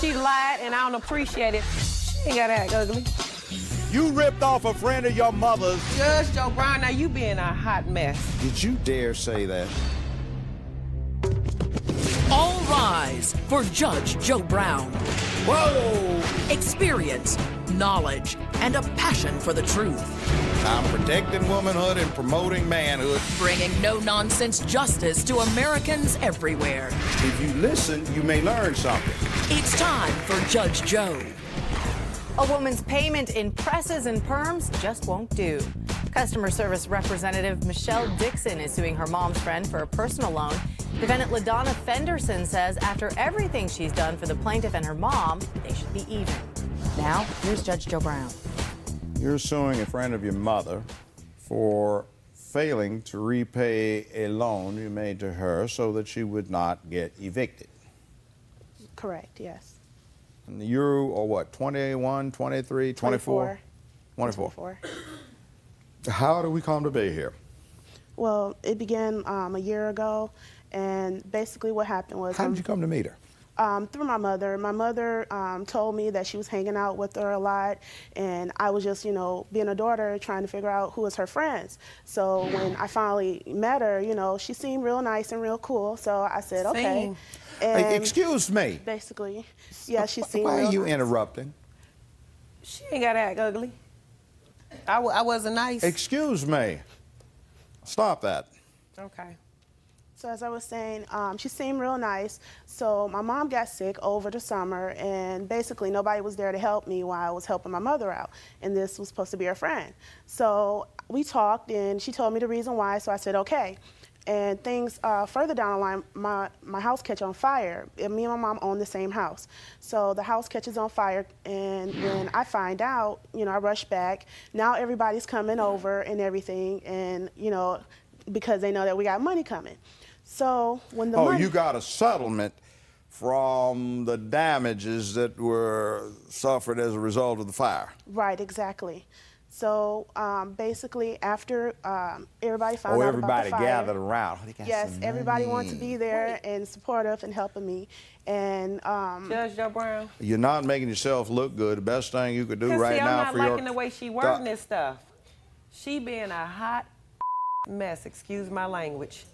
She lied, and I don't appreciate it. She ain't gotta act ugly. You ripped off a friend of your mother's. Judge Joe Brown, now you being a hot mess. Did you dare say that? All rise for Judge Joe Brown. Whoa! Experience, knowledge, and a passion for the truth. I'm protecting womanhood and promoting manhood. Bringing no-nonsense justice to Americans everywhere. If you listen, you may learn something. It's time for Judge Joe. A woman's payment in presses and perms just won't do. Customer service representative Michelle Dixon is suing her mom's friend for a personal loan. Defendant LaDonna Fenderson says after everything she's done for the plaintiff and her mom, they should be even. Now, here's Judge Joe Brown. You're suing a friend of your mother for failing to repay a loan you made to her so that she would not get evicted. Correct, yes. And you are what, 21, 23, 24? 24. How do we come to be here? Well, it began a year ago, and basically what happened was... How did you come to meet her? Through my mother. My mother told me that she was hanging out with her a lot, and I was just, you know, being a daughter, trying to figure out who was her friends. So when I finally met her, you know, she seemed real nice and real cool, so I said, okay. And Hey, excuse me. basically, yeah, she seemed Why real are you nice. interrupting? She ain't gotta act ugly. I wasn't nice. Excuse me. Stop that. Okay. So as I was saying, she seemed real nice. So my mom got sick over the summer, and basically nobody was there to help me while I was helping my mother out. And this was supposed to be her friend. So we talked, and she told me the reason why, so I said, okay. And things further down the line, my house catch on fire. And me and my mom own the same house. So the house catches on fire, and when I find out, you know, I rush back. Now everybody's coming over and everything, and, you know, because they know that we got money coming. So when the money... you got a settlement from the damages that were suffered as a result of the fire. Right, exactly. So basically, after everybody found out about everybody the fire, gathered around. Yes, everybody wanted to be there and supportive and helping me. And Judge Joe Brown. You're not making yourself look good. The best thing you could do right See, now I'm not for liking the way she your... wording this stuff. She being a hot mess, excuse my language.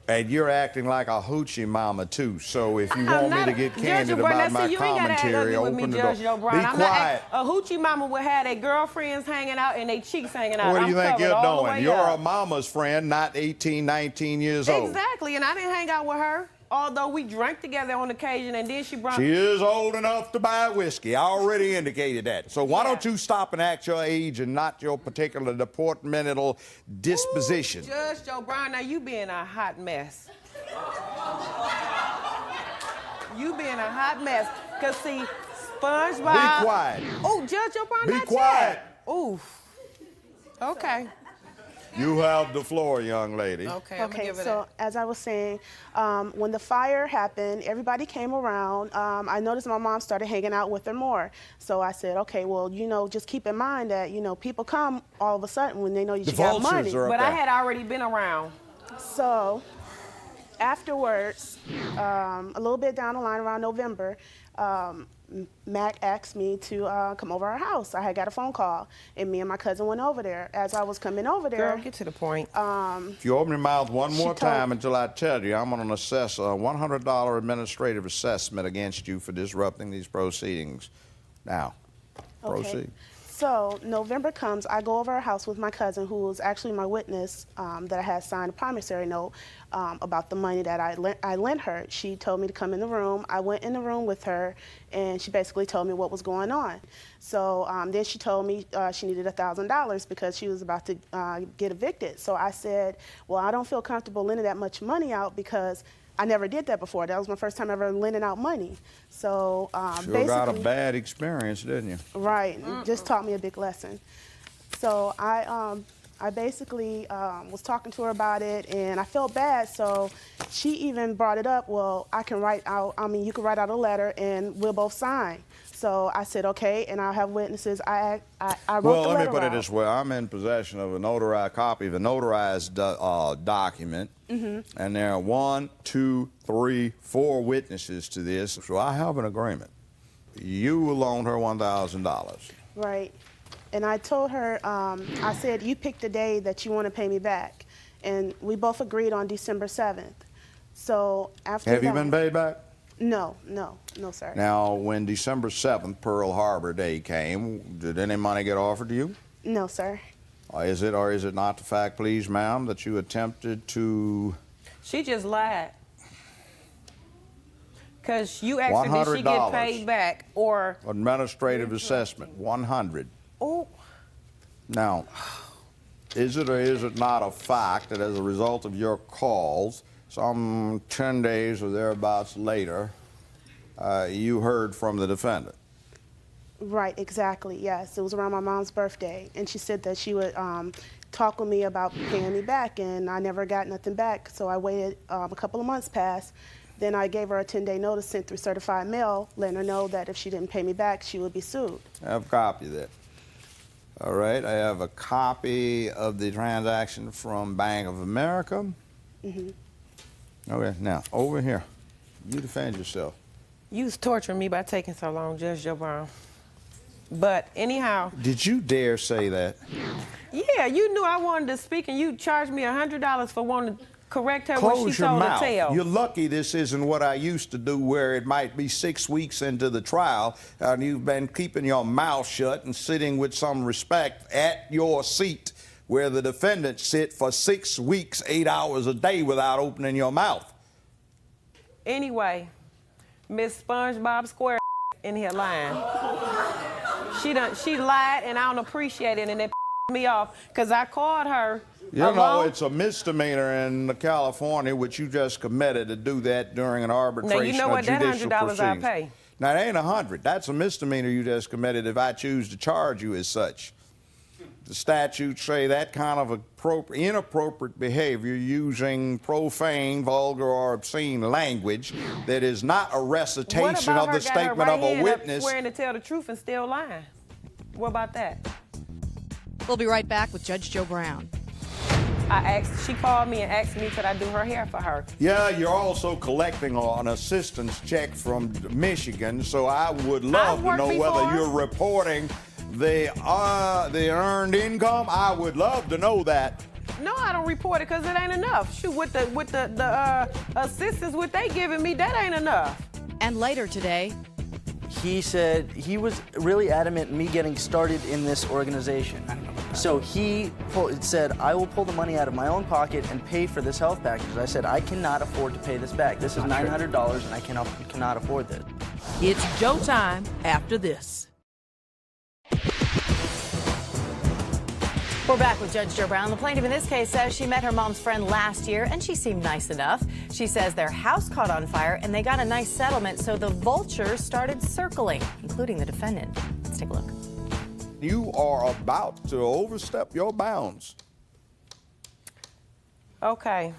And you're acting like a hoochie mama, too. So if you want me to get candid Brown, about my you ain't gotta act commentary, ugly with me, open the Judge door. Joe Brown. Be I'm quiet. Not a hoochie mama would have their girlfriends hanging out and their cheeks hanging out. What do you think you're all the doing? way You're up. a mama's friend, not 18, 19 years old. Exactly, and I didn't hang out with her. Although we drank together on occasion, and then she brought... She is old enough to buy whiskey. I already indicated that. So why don't you stop and act your age and not your particular deportmental disposition? Ooh, Judge Joe Brown, now you being a hot mess. You being a hot mess. Because, see, SpongeBob... Be quiet. Oh, Judge Joe Brown, Be not quiet. yet. Oof. Okay. You have the floor, young lady. Okay, I'm gonna give it so as I was saying, when the fire happened, everybody came around. I noticed my mom started hanging out with her more. So I said, okay, well, you know, just keep in mind that, you know, people come all of a sudden when they know you got money. But I had already been around. So afterwards, a little bit down the line around November, Mac asked me to come over our house. I had got a phone call, and me and my cousin went over there. As I was coming over there... Girl, get to the point. If you open your mouth one more time until I tell you, I'm going to assess a $100 administrative assessment against you for disrupting these proceedings. Now, proceed. So November comes, I go over our house with my cousin, who was actually my witness that I had signed a promissory note about the money that I lent her. She told me to come in the room. I went in the room with her, and she basically told me what was going on. So then she told me she needed $1,000 because she was about to get evicted. So I said, well, I don't feel comfortable lending that much money out because I never did that before. That was my first time ever lending out money. So sure got a bad experience, didn't you? Right. Just taught me a big lesson. So I I basically was talking to her about it, and I felt bad, so she even brought it up. Well, you can write out a letter, and we'll both sign. So I said, okay, and I'll have witnesses. I wrote the letter. Well, let me put it this way. I'm in possession of a notarized copy of a notarized document, and there are 1, 2, 3, 4 witnesses to this. So I have an agreement. You will loan her $1,000. Right. And I told her, I said, you pick the day that you want to pay me back. And we both agreed on December 7th. So after Have you been paid back? No, sir. Now, when December 7th, Pearl Harbor Day came, did any money get offered to you? No, sir. Is it or is it not the fact, please, ma'am, that you attempted to... She just lied. Because you asked her, did she get paid back or... Administrative assessment, 100. Oh. Now, is it or is it not a fact that as a result of your calls, some 10 days or thereabouts later, you heard from the defendant? Right, exactly, yes. It was around my mom's birthday, and she said that she would talk with me about paying me back, and I never got nothing back, so I waited a couple of months passed. Then I gave her a 10-day notice sent through certified mail, letting her know that if she didn't pay me back, she would be sued. I have a copy of that. All right, I have a copy of the transaction from Bank of America. Okay, now, over here. You defend yourself. You was torturing me by taking so long, Judge Joe Brown. But anyhow... Did you dare say that? Yeah, you knew I wanted to speak, and you charged me $100 for wanting to correct her Close when she your told mouth. a tale. You're lucky this isn't what I used to do, where it might be 6 weeks into the trial, and you've been keeping your mouth shut and sitting with some respect at your seat, where the defendants sit for 6 weeks, 8 hours a day without opening your mouth. Anyway, Miss SpongeBob Square in here lying. She lied, and I don't appreciate it, and it me off because I called her. You know, it's a misdemeanor in California, which you just committed to do that during an arbitration. Now, you know what? That $100 I pay. Now, it ain't 100. That's a misdemeanor you just committed if I choose to charge you as such. The statutes say that kind of inappropriate behavior using profane, vulgar, or obscene language that is not a recitation of the statement of a witness. Swearing to tell the truth and still lying. What about that? We'll be right back with Judge Joe Brown. She called me and asked me could I do her hair for her. Yeah, you're also collecting an assistance check from Michigan, so I would love to know whether you're reporting the earned income. I would love to know that. No, I don't report it because it ain't enough. Shoot, with the assistance what they giving me, that ain't enough. And later today, he said he was really adamant in me getting started in this organization. So he said, I will pull the money out of my own pocket and pay for this health package. I said, I cannot afford to pay this back. This is $900 and I cannot afford this. it's Joe time after this. We're back with Judge Joe Brown. The plaintiff in this case says she met her mom's friend last year and she seemed nice enough. She says their house caught on fire and they got a nice settlement, so the vultures started circling, including the defendant. Let's take a look. You are about to overstep your bounds. Okay.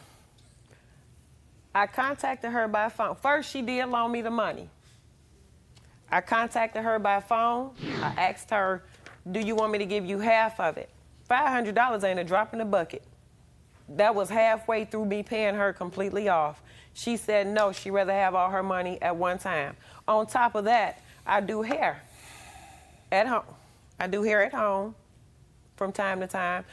I contacted her by phone. First, she did loan me the money. I contacted her by phone. I asked her, do you want me to give you half of it? $500 ain't a drop in the bucket. That was halfway through me paying her completely off. She said no, she'd rather have all her money at one time. On top of that, I do hair at home. I do hair at home from time to time.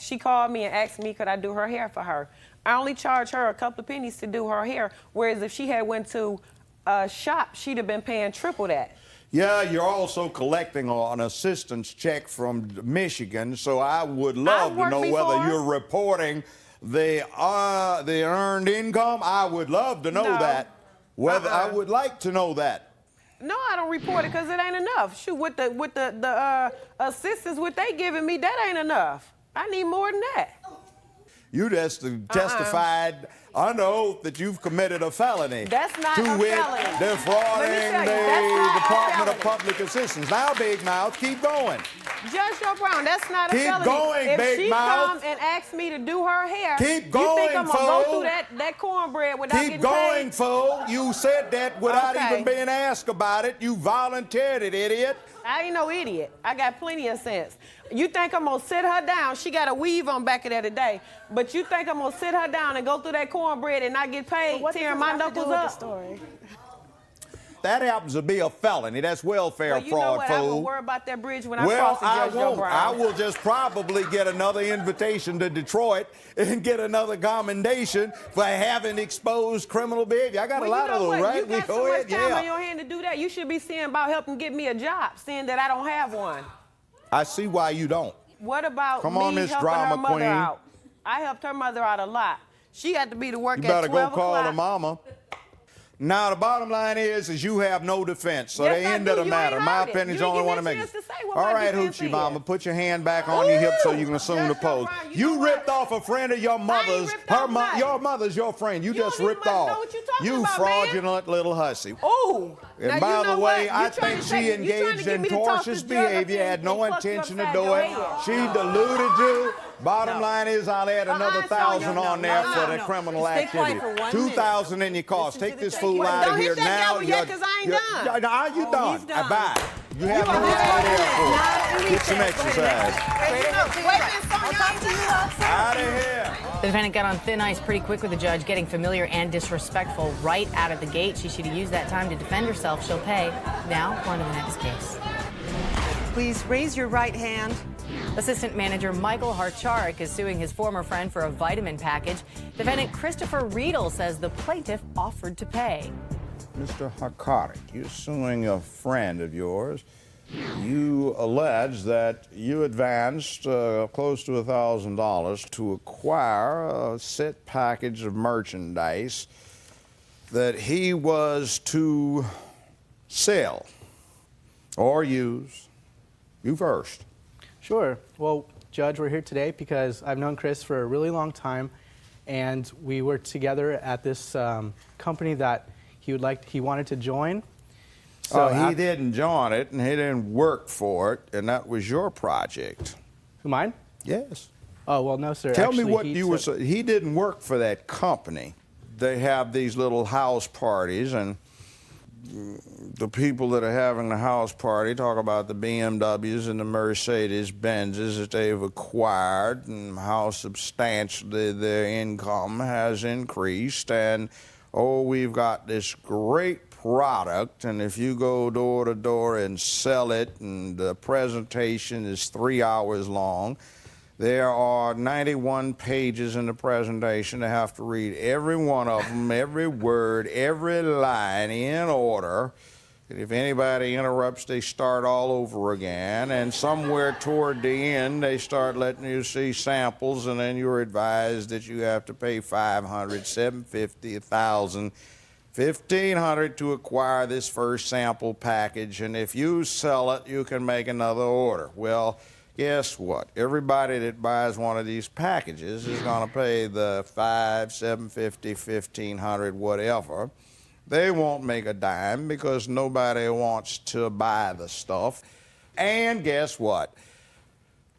She called me and asked me could I do her hair for her. I only charged her a couple of pennies to do her hair, whereas if she had went to a shop, she'd have been paying triple that. Yeah, you're also collecting an assistance check from Michigan, so I would love to know whether you're reporting the earned income. I would love to know that. I would like to know that. No, I don't report it because it ain't enough. Shoot, with the assistance what they giving me, that ain't enough. I need more than that. You just testified I know that you've committed a felony. That's not to a wit, felony. Let me defrauding tell you, the that's not a Department of felony. Public Assistance. Now, Big Mouth, keep going. Judge Joe Brown, that's not a Keep felony. going, if Big she Mouth. come and asks me to do her hair, Keep you going, think I'm gonna go fool. through that cornbread without Keep getting going, paid? fool. You said that without Okay. even being asked about it. You volunteered it, idiot. I ain't no idiot. I got plenty of sense. You think I'm gonna sit her down? She got a weave on back of there today. But you think I'm gonna sit her down and go through that cornbread and not get paid, What does tearing this my have to do knuckles with the up? story? That happens to be a felony. That's welfare Well, you know fraud, what? I fool. will worry about that bridge when I Well, cross it, I Judge Joe won't. Brown. I will just probably get another invitation to Detroit and get another commendation for having exposed criminal behavior. I got Well, a lot you know of those, what? right? You got so Go much ahead, time yeah. on your hand to do that. You should be seeing about helping get me a job, seeing that I don't have one. I see why you don't. What about Come me on, Miss helping her Drama mother Queen. out? I helped her mother out a lot. She had to be to work You at better 12 go call o'clock. her mama. Now, the bottom line is you have no defense. So Yes, the I end do. of the You matter. ain't My heard it. opinion's You the only didn't one to give me make a chance it. to say what All my right, defense Hoochie is. Mama, put your hand back on your hip so you can assume the Judge Joe pose. Brown, you You know what? ripped off a friend of your mother's. ripped off nothing. Your mother's your friend. You You just don't even ripped must know off. what you talking You about, man. fraudulent little hussy. Ooh. And Now, by you the know way, what? I You trying think to she take- you trying to engaged get in me to toss tortious this jug up behavior, here had no and cluck you intention to upside do your it. head. She deluded you. Bottom line is I'll add another so 1,000 you- on there no, for no, the no. criminal Stay quiet activity. for 1 minute. 2,000 in your cost. Listen Take to this the fool judge. out Don't of hit here that now. gavel yet, 'cause I ain't done. Nah, you done. he's done. Bye. You have no are reason to be there done. for. Get some exercise. I'll talk to you outside. Out of here. The defendant got on thin ice pretty quick with the judge, getting familiar and disrespectful right out of the gate. She should have used that time to defend herself. She'll pay. Now, on to the next case. Please raise your right hand. Assistant manager Michael Harcharik is suing his former friend for a vitamin package. Defendant Christopher Riedel says the plaintiff offered to pay. Mr. Harkarik, you're suing a friend of yours. You allege that you advanced close to $1,000 to acquire a set package of merchandise that he was to sell or use. You first. Sure. Well, Judge, we're here today because I've known Chris for a really long time, and we were together at this company that he wanted to join. So he didn't join it, and he didn't work for it, and that was your project. Who, mine? Yes. Oh, well, no, sir. Tell me Actually, what he you were. took- He didn't work for that company. They have these little house parties, and the people that are having the house party talk about the BMWs and the Mercedes Benzes that they've acquired and how substantially their income has increased. And oh, we've got this great product, and if you go door to door and sell it, and the presentation is 3 hours long. There are 91 pages in the presentation. They have to read every one of them, every word, every line in order. And if anybody interrupts, they start all over again. And somewhere toward the end, they start letting you see samples, and then you're advised that you have to pay $500, $750, $1,000, $1,500 to acquire this first sample package. And if you sell it, you can make another order. Well, guess what? Everybody that buys one of these packages is going to pay the $500, $750, $1,500, whatever. They won't make a dime because nobody wants to buy the stuff. And guess what?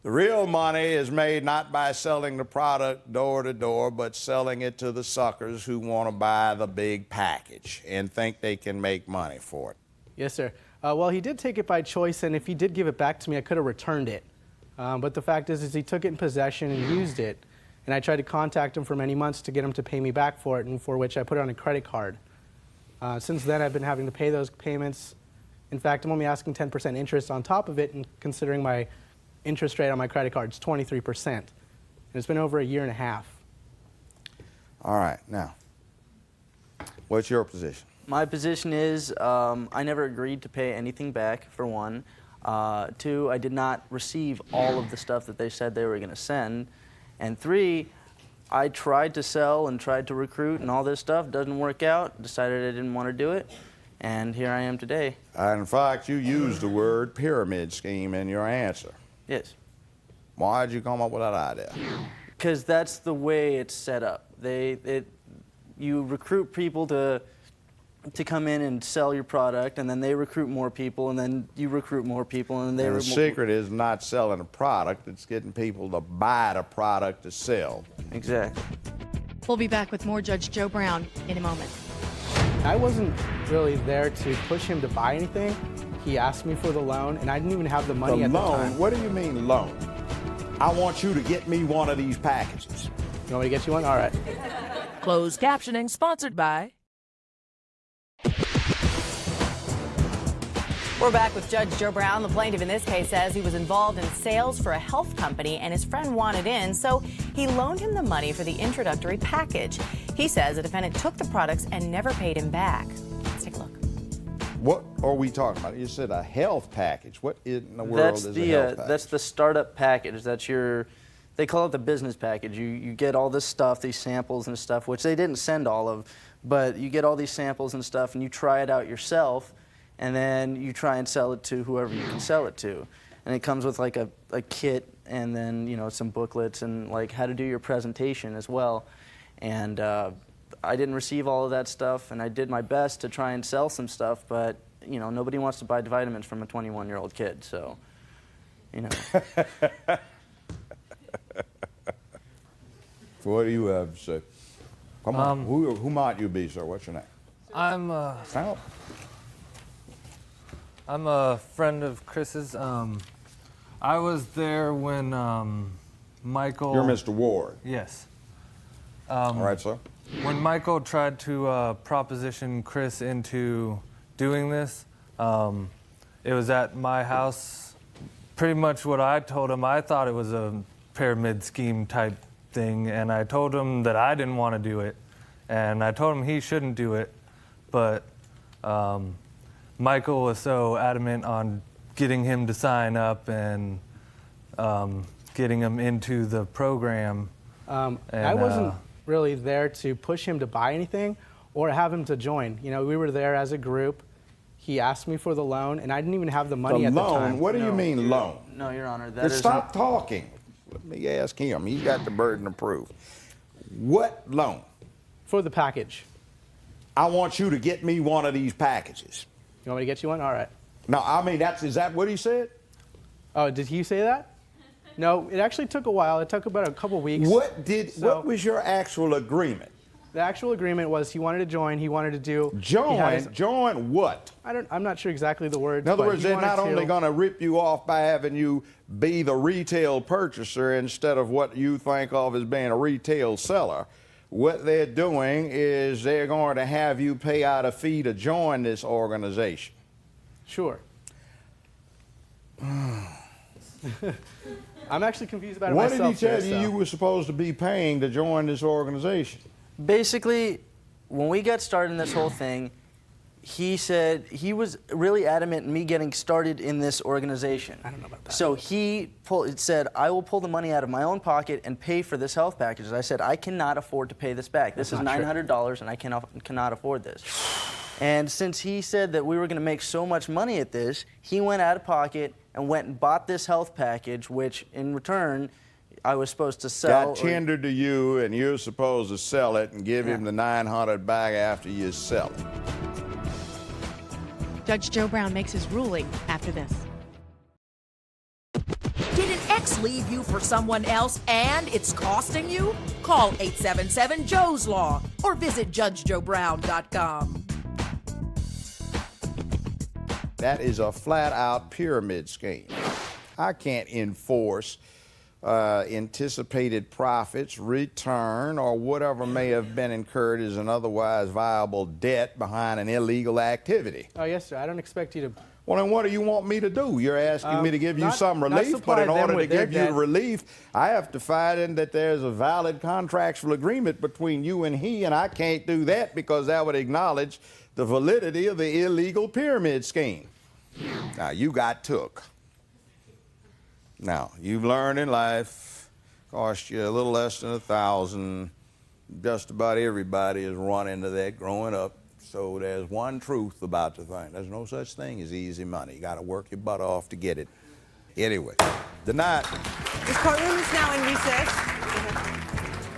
The real money is made not by selling the product door to door, but selling it to the suckers who want to buy the big package and think they can make money for it. Yes, sir. Well, he did take it by choice, and if he did give it back to me, I could have returned it. But the fact is he took it in possession and used it. And I tried to contact him for many months to get him to pay me back for it, and for which I put it on a credit card. Since then, I've been having to pay those payments. In fact, I'm only asking 10% interest on top of it, and considering my interest rate on my credit card is 23%. And it's been over a year and a half. All right, now, what's your position? My position is I never agreed to pay anything back, for one. Two, I did not receive all of the stuff that they said they were going to send. And three, I tried to sell and tried to recruit and all this stuff. Doesn't work out. Decided I didn't want to do it. And here I am today. In fact, you used the word pyramid scheme in your answer. Yes. Why did you come up with that idea? Because that's the way it's set up. you recruit people to come in and sell your product, and then they recruit more people, and then you recruit more people, and then they And the secret is not selling a product, it's getting people to buy the product to sell. Exactly. We'll be back with more Judge Joe Brown in a moment. I wasn't really there to push him to buy anything. He asked me for the loan, and I didn't even have the money at the time. What do you mean loan? I want you to get me one of these packages. You want me to get you one? All right. Closed captioning sponsored by. We're back with Judge Joe Brown. The plaintiff in this case says he was involved in sales for a health company and his friend wanted in, so he loaned him the money for the introductory package. He says the defendant took the products and never paid him back. Let's take a look. What are we talking about? You said a health package. What in the world is a health package? That's the startup package. That's they call it the business package. You get all this stuff, these samples and stuff, which they didn't send all of, but you get all these samples and stuff, and you try it out yourself, and then you try and sell it to whoever you can sell it to. And it comes with like a kit, and then some booklets and like how to do your presentation as well. And I didn't receive all of that stuff, and I did my best to try and sell some stuff, but nobody wants to buy vitamins from a 21-year-old kid, so What do you have to say? Come on. Who might you be, sir? What's your name? I'm a friend of Chris's. I was there when Michael... You're Mr. Ward. Yes. All right, sir. When Michael tried to proposition Chris into doing this, it was at my house. Pretty much what I told him, I thought it was a pyramid scheme type thing, and I told him that I didn't want to do it, and I told him he shouldn't do it, but Michael was so adamant on getting him to sign up and getting him into the program. I wasn't really there to push him to buy anything or have him to join. We were there as a group. He asked me for the loan, and I didn't even have the money at the time. What do you mean loan? No, Your Honor. Stop talking. Let me ask him. He's got the burden of proof. What loan? For the package. I want you to get me one of these packages. You want me to get you one? All right. No, I mean, is that what he said? Oh, did he say that? No, it actually took a while. It took about a couple weeks. What was your actual agreement? The actual agreement was he wanted to join. He wanted to do... Join what? I'm not sure exactly the words. In other words, they're not only going to rip you off by having you be the retail purchaser instead of what you think of as being a retail seller. What they're doing is they're going to have you pay out a fee to join this organization. Sure. I'm actually confused about it What myself. did he tell you you were supposed to be paying to join this organization? Basically, when we got started in this whole thing, he said he was really adamant in me getting started in this organization. I don't know about that. So he said, I will pull the money out of my own pocket and pay for this health package. I said, I cannot afford to pay this back. This is $900 and I cannot afford this. And since he said that we were going to make so much money at this, he went out of pocket and went and bought this health package, which in return, I was supposed to sell. Got tendered to you, and you're supposed to sell it and give him the $900 back after you sell it. Judge Joe Brown makes his ruling after this. Did an ex leave you for someone else and it's costing you? Call 877-JOE'S-LAW or visit JudgeJoeBrown.com. That is a flat-out pyramid scheme. I can't enforce anticipated profits, return, or whatever may have been incurred as an otherwise viable debt behind an illegal activity. Oh, yes, sir. I don't expect you to... Well, then what do you want me to do? You're asking me to give you some relief, but in order to give you relief, I have to find that there's a valid contractual agreement between you and he, and I can't do that because that would acknowledge the validity of the illegal pyramid scheme. Now, you got took. Now, you've learned in life, cost you a little less than $1,000. Just about everybody has run into that growing up. So there's one truth about the thing. There's no such thing as easy money. You got to work your butt off to get it. Anyway, good night. This courtroom is now in recess.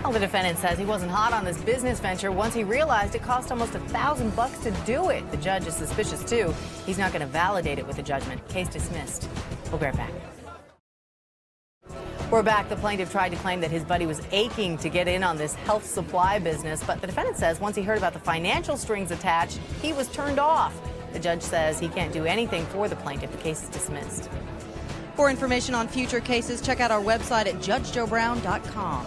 Well, the defendant says he wasn't hot on this business venture once he realized it cost almost $1,000 to do it. The judge is suspicious too. He's not going to validate it with a judgment. Case dismissed. We'll be right back. We're back. The plaintiff tried to claim that his buddy was aching to get in on this health supply business, but the defendant says once he heard about the financial strings attached, he was turned off. The judge says he can't do anything for the plaintiff. The case is dismissed. For information on future cases, check out our website at judgejoebrown.com.